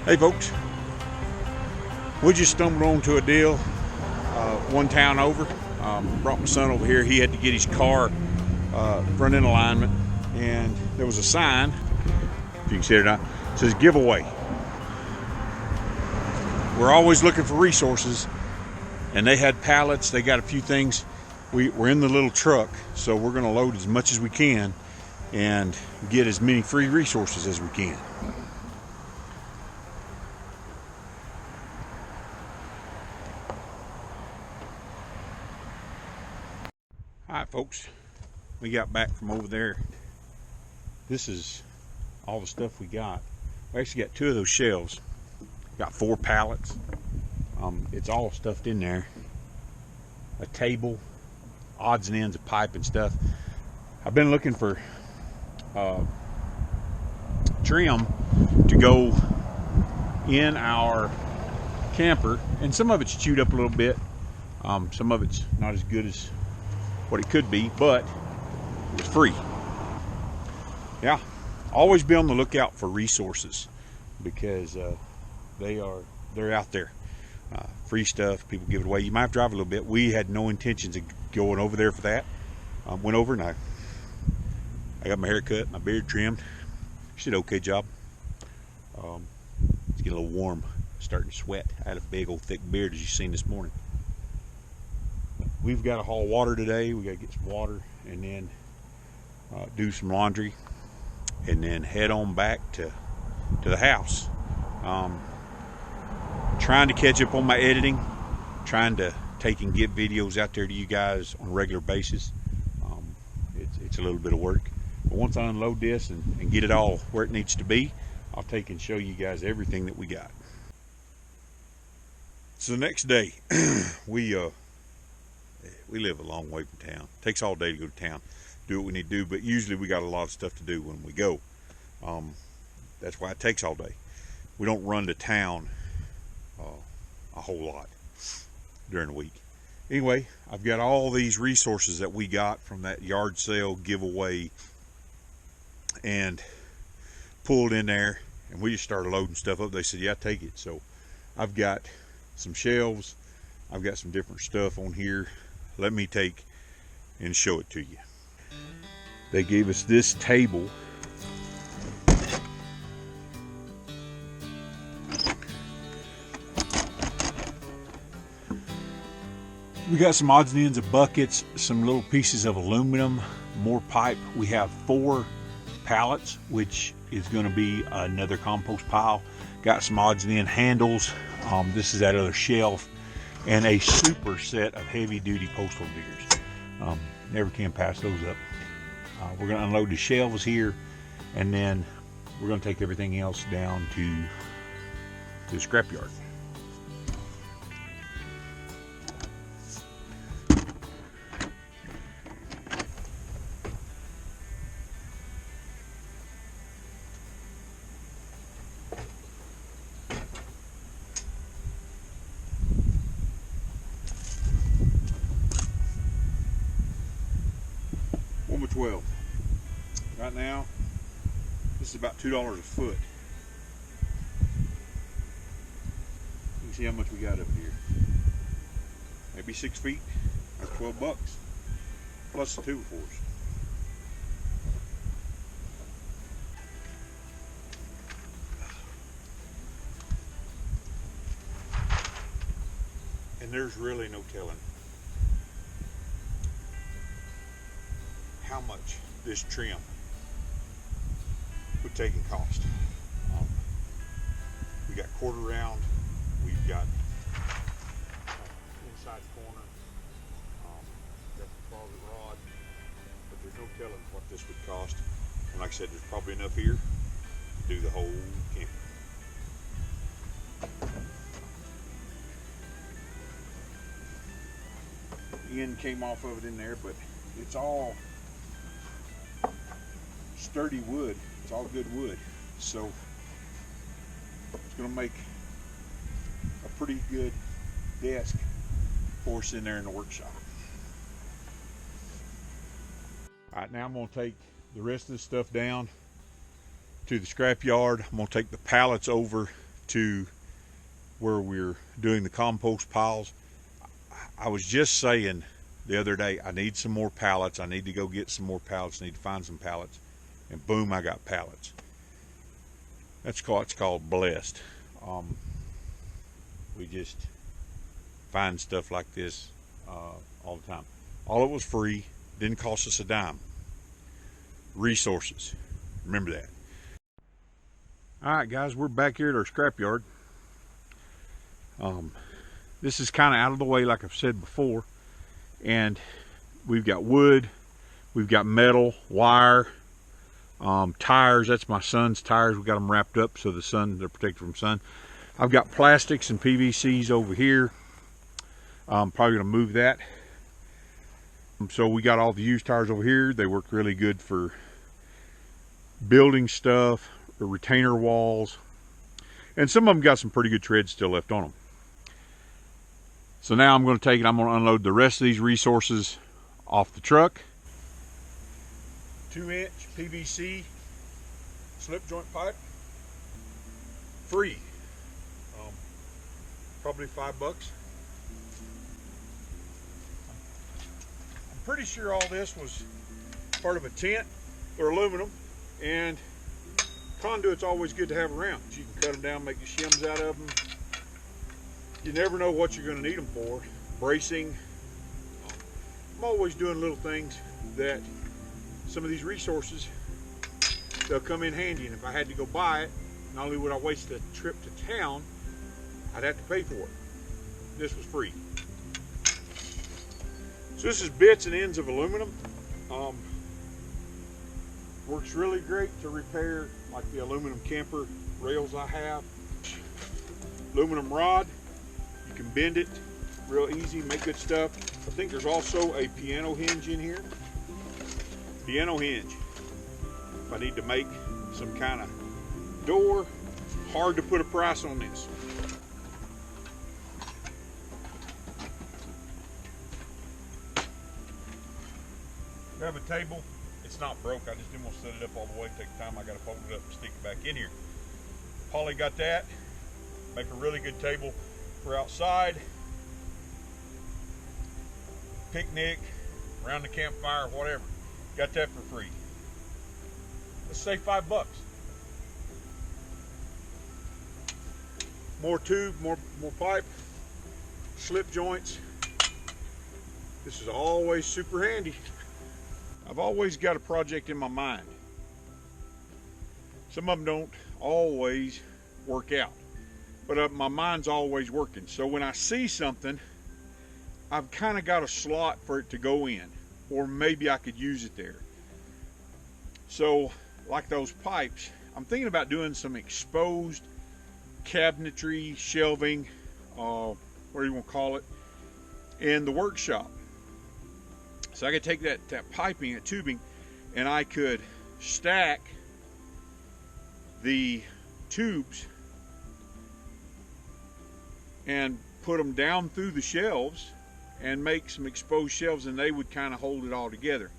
Hey folks, we just stumbled onto a deal one town over. Brought my son over here. He had to get his car front end alignment, and there was a sign, if you can see it or not, it says giveaway. We're always looking for resources, and they had pallets. They got a few things. We're in the little truck, so we're going to load as much as we can and get as many free resources as we can. Alright folks, we got back from over there. This is all the stuff we got. We actually got 2 of those shelves. Got 4 pallets. It's all stuffed in there. A table, odds and ends of pipe and stuff. I've been looking for trim to go in our camper, and some of it's chewed up a little bit. Some of it's not as good as what it could be, but it's free. Yeah, always be on the lookout for resources, because they're out there. Free stuff, people give it away. You might have to drive a little bit. We had no intentions of going over there for that. Went over and I got my hair cut, my beard trimmed. She did an okay job. It's getting a little warm, starting to sweat. I had a big old thick beard, as you've seen this morning. We've got to haul water today. We got to get some water, and then do some laundry, and then head on back to the house. Trying to catch up on my editing, trying to take and get videos out there to you guys on a regular basis. It's a little bit of work, but once I unload this and get it all where it needs to be, I'll take and show you guys everything that we got. So the next day, we live a long way from town. It takes all day to go to town, do what we need to do, but usually we got a lot of stuff to do when we go. That's why it takes all day. We don't run to town a whole lot during the week. Anyway, I've got all these resources that we got from that yard sale giveaway and pulled in there, and we just started loading stuff up. They said, yeah, take it. So I've got some shelves. I've got some different stuff on here. Let me take and show it to you. They gave us this table. We got some odds and ends of buckets, some little pieces of aluminum, more pipe. We have 4 pallets, which is going to be another compost pile. Got some odds and end handles. This is that other shelf, and a super set of heavy duty postal diggers. Never can pass those up. We're going to unload the shelves here, and then we're going to take everything else down to the scrapyard. By 12. Right now, this is about $2 a foot. You can see how much we got up here. Maybe 6 feet. That's $12 plus the 2x4s. And there's really no telling how much this trim would take and cost. We got quarter round, we've got inside corner, got the closet rod, but there's no telling what this would cost. And like I said, there's probably enough here to do the whole camper. The end came off of it in there, but it's all sturdy wood. It's all good wood, so it's going to make a pretty good desk for us in there in the workshop. All right, now I'm going to take the rest of this stuff down to the scrap yard. I'm going to take the pallets over to where we're doing the compost piles. I was just saying the other day, I need some more pallets. I need to go get some more pallets. I need to find some pallets. And boom, I got pallets. It's called blessed. We just find stuff like this all the time. All it was free, didn't cost us a dime. Resources, remember that. All right, guys, we're back here at our scrapyard. This is kind of out of the way, like I've said before, and we've got wood, we've got metal, wire, tires. That's my son's tires. We got them wrapped up so they're protected from sun. I've got plastics and PVCs over here. I'm probably going to move that. So we got all the used tires over here. They work really good for building stuff, or retainer walls, and some of them got some pretty good treads still left on them. So now I'm going to take it, I'm going to unload the rest of these resources off the truck. 2-inch PVC slip joint pipe, free, probably $5. I'm pretty sure all this was part of a tent. They're aluminum, and conduit's always good to have around. You can cut them down, make the shims out of them. You never know what you're going to need them for. Bracing. I'm always doing little things that some of these resources, they'll come in handy. And if I had to go buy it, not only would I waste a trip to town, I'd have to pay for it. This was free. So this is bits and ends of aluminum. Works really great to repair like the aluminum camper rails I have. Aluminum rod, you can bend it real easy, make good stuff. I think there's also a piano hinge in here. Piano hinge. If I need to make some kind of door, hard to put a price on this. We have a table. It's not broke. I just didn't want to set it up all the way. Take time. I got to fold it up and stick it back in here. Polly got that. Make a really good table for outside. Picnic, around the campfire, whatever. Got that for free. Let's say $5. More tube, more pipe, slip joints. This is always super handy. I've always got a project in my mind. Some of them don't always work out, but my mind's always working. So when I see something, I've kind of got a slot for it to go in, or maybe I could use it there. So like those pipes, I'm thinking about doing some exposed cabinetry, shelving, whatever you want to call it, in the workshop. So I could take that piping, that tubing, and I could stack the tubes and put them down through the shelves and make some exposed shelves, and they would kind of hold it all together.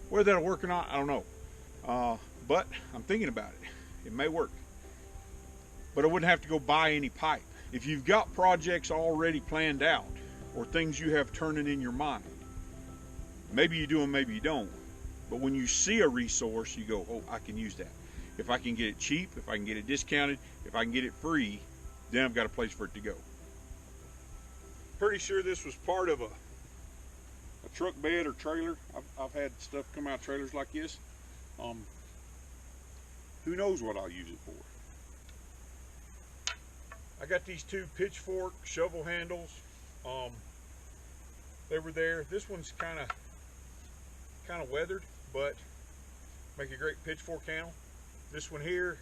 Whether that'll work or not, I don't know. But I'm thinking about it. It may work. But I wouldn't have to go buy any pipe. If you've got projects already planned out, or things you have turning in your mind, maybe you do them, maybe you don't. But when you see a resource, you go, oh, I can use that. If I can get it cheap, if I can get it discounted, if I can get it free, then I've got a place for it to go. Pretty sure this was part of a truck bed or trailer. I've had stuff come out of trailers like this. Who knows what I'll use it for. I got these two pitchfork shovel handles. They were there. This one's kind of weathered, but make a great pitchfork handle. This one here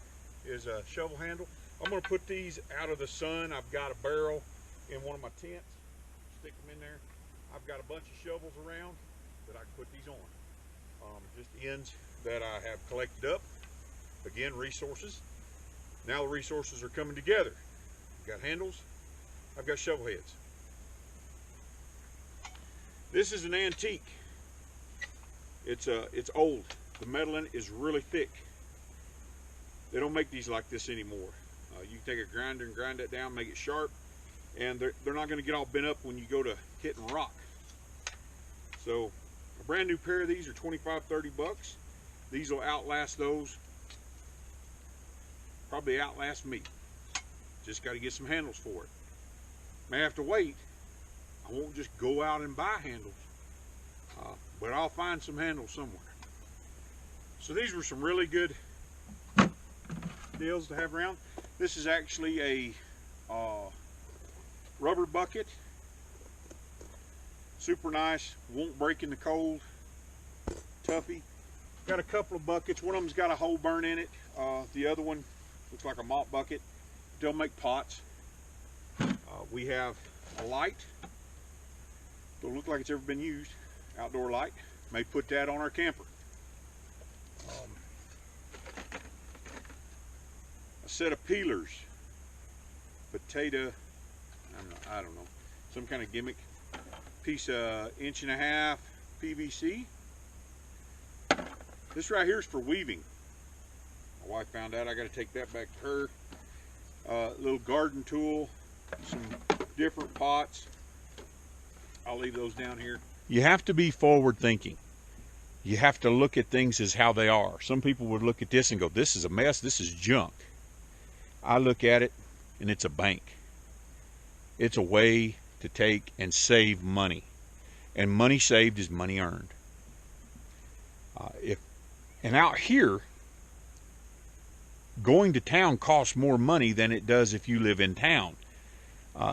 is a shovel handle. I'm going to put these out of the sun. I've got a barrel in one of my tents. Stick them in there. I've got a bunch of shovels around that I can put these on. Just ends that I have collected up. Again, resources. Now the resources are coming together. I've got handles. I've got shovel heads. This is an antique. It's old. The metal in it is really thick. They don't make these like this anymore. You can take a grinder and grind that down, make it sharp, and they're not going to get all bent up when you go to hitting rock. So a brand new pair of these are 25-30 bucks. These will outlast those, probably outlast me. Just got to get some handles for it. May have to wait. I won't just go out and buy handles, but I'll find some handles somewhere. So these were some really good deals to have around. This is actually a rubber bucket. Super nice, won't break in the cold. Tuffy. Got a couple of buckets. One of them's got a hole burn in it. The other one looks like a mop bucket. They'll make pots. We have a light. Don't look like it's ever been used. Outdoor light. May put that on our camper. A set of peelers. Potato. I don't know. Some kind of gimmick. Piece of 1.5 PVC. This right here is for weaving. My wife found out I got to take that back to her. Little garden tool, some different pots. I'll leave those down here. You have to be forward thinking. You have to look at things as how they are. Some people would look at this and go, this is a mess, this is junk. I look at it and it's a bank. It's a way to take and save money. And money saved is money earned. And out here, going to town costs more money than it does if you live in town.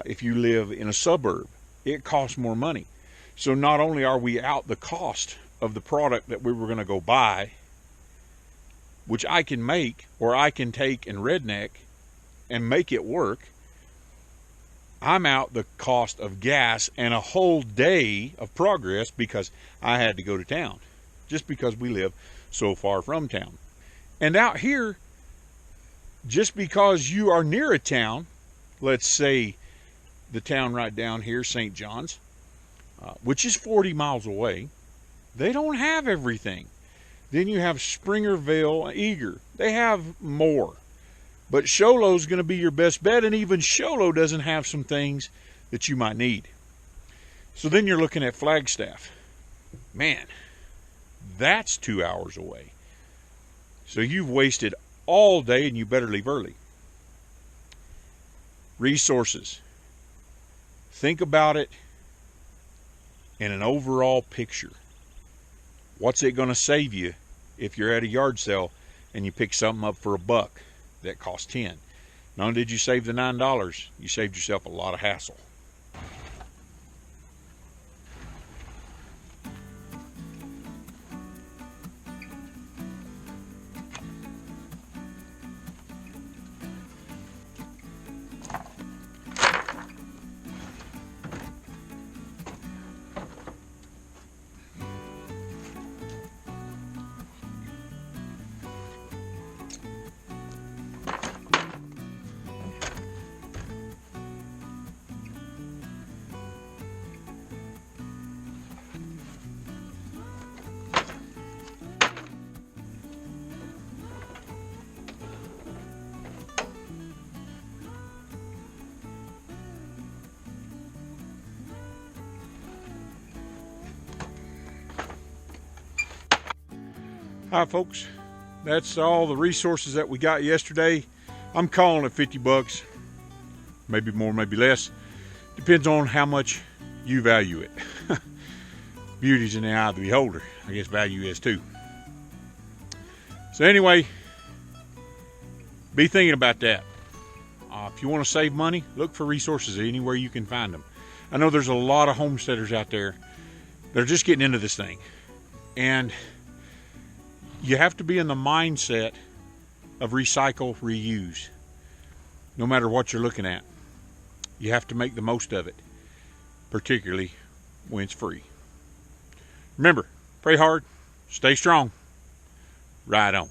If you live in a suburb, it costs more money. So not only are we out the cost of the product that we were going to go buy, which I can make, or I can take and redneck and make it work, I'm out the cost of gas and a whole day of progress because I had to go to town, just because we live so far from town. And out here, just because you are near a town, let's say the town right down here, St. John's, which is 40 miles away, they don't have everything. Then you have Springerville, Eager. They have more. But Show Low's going to be your best bet, and even Show Low doesn't have some things that you might need. So then you're looking at Flagstaff. Man, that's 2 hours away. So you've wasted all day, and you better leave early. Resources. Think about it in an overall picture. What's it going to save you if you're at a yard sale and you pick something up for $1 that costs 10? Not only did you save the $9, you saved yourself a lot of hassle. Hi folks, that's all the resources that we got yesterday. I'm calling it 50 bucks, maybe more, maybe less. Depends on how much you value it. Beauty's in the eye of the beholder. I guess value is too. So anyway, be thinking about that. If you want to save money, look for resources anywhere you can find them. I know there's a lot of homesteaders out there that are just getting into this thing. And you have to be in the mindset of recycle, reuse. No matter what you're looking at, you have to make the most of it, particularly when it's free. Remember, pray hard, stay strong, ride on.